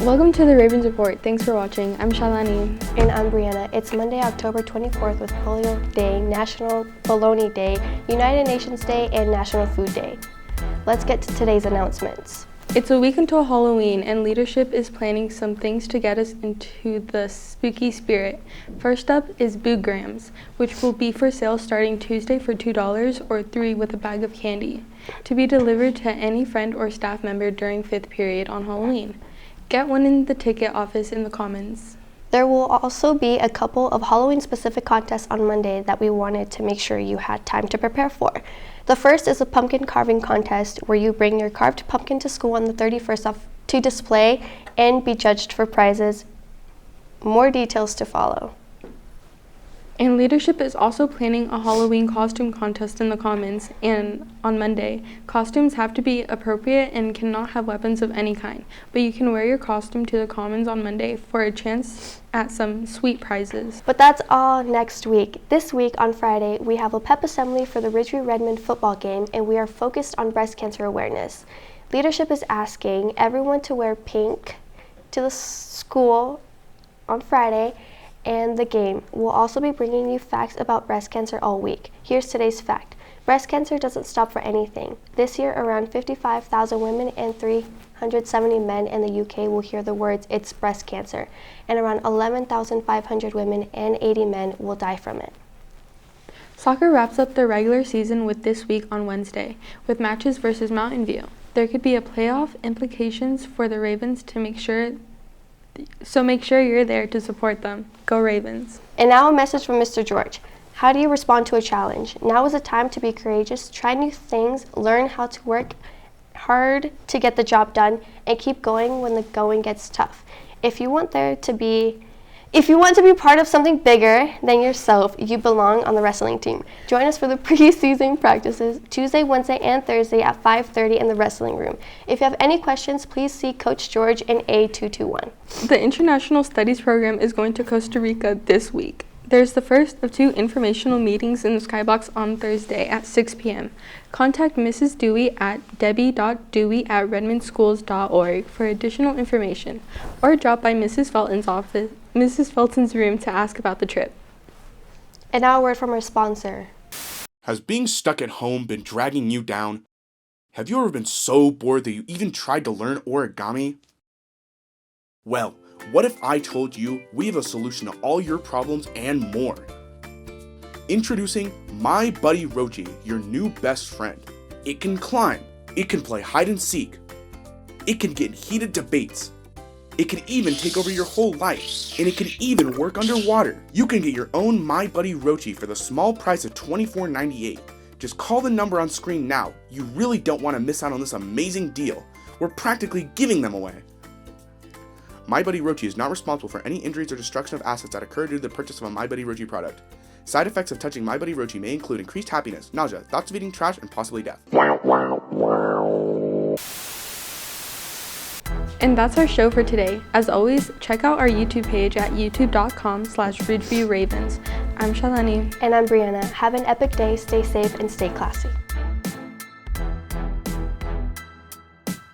Welcome to the Ravens Report. Thanks for watching. I'm Shadany. And I'm Brianna. It's Monday, October 24th with Polio Day, National Bologna Day, United Nations Day, and National Food Day. Let's get to today's announcements. It's a week until Halloween, and leadership is planning some things to get us into the spooky spirit. First up is Boograms, which will be for sale starting Tuesday for $2 or $3 with a bag of candy, to be delivered to any friend or staff member during 5th period on Halloween. Get one in the ticket office in the Commons. There will also be a couple of Halloween-specific contests on Monday that we wanted to make sure you had time to prepare for. The first is a pumpkin carving contest where you bring your carved pumpkin to school on the 31st to display and be judged for prizes. More details to follow. And leadership is also planning a Halloween costume contest in the Commons, and on Monday. Costumes have to be appropriate and cannot have weapons of any kind, but you can wear your costume to the Commons on Monday for a chance at some sweet prizes. But that's all next week. This week on Friday, we have a pep assembly for the Ridgeview Redmond football game, and we are focused on breast cancer awareness. Leadership is asking everyone to wear pink to the school on Friday, and the game. We'll also be bringing you facts about breast cancer all week. Here's today's fact. Breast cancer doesn't stop for anything. This year, around 55,000 women and 370 men in the UK will hear the words, "It's breast cancer," and around 11,500 women and 80 men will die from it. Soccer wraps up the regular season with this week on Wednesday, with matches versus Mountain View. There could be a playoff implications for the Ravens so make sure you're there to support them. Go Ravens. And now a message from Mr. George. How do you respond to a challenge? Now is the time to be courageous, try new things, learn how to work hard to get the job done, and keep going when the going gets tough. If you want to be part of something bigger than yourself, you belong on the wrestling team. Join us for the preseason practices Tuesday, Wednesday, and Thursday at 5:30 in the wrestling room. If you have any questions, please see Coach George in A221. The International Studies program is going to Costa Rica this week. There's the first of 2 informational meetings in the Skybox on Thursday at 6 p.m. Contact Mrs. Dewey at debbie.dewey@redmondschools.org for additional information, or drop by Mrs. Felton's room to ask about the trip. And now a word from our sponsor. Has being stuck at home been dragging you down? Have you ever been so bored that you even tried to learn origami? Well, what if I told you we have a solution to all your problems and more? Introducing My Buddy Roachy, your new best friend. It can climb, it can play hide and seek, it can get in heated debates, it can even take over your whole life, and it can even work underwater. You can get your own My Buddy Roachy for the small price of $24.98. Just call the number on screen now. You really don't want to miss out on this amazing deal. We're practically giving them away. My Buddy Roachy is not responsible for any injuries or destruction of assets that occur due to the purchase of a My Buddy Roachy product. Side effects of touching My Buddy Roachy may include increased happiness, nausea, thoughts of eating trash, and possibly death. And that's our show for today. As always, check out our YouTube page at youtube.com/RidgeviewRavens. I'm Shadany. And I'm Brianna. Have an epic day, stay safe, and stay classy.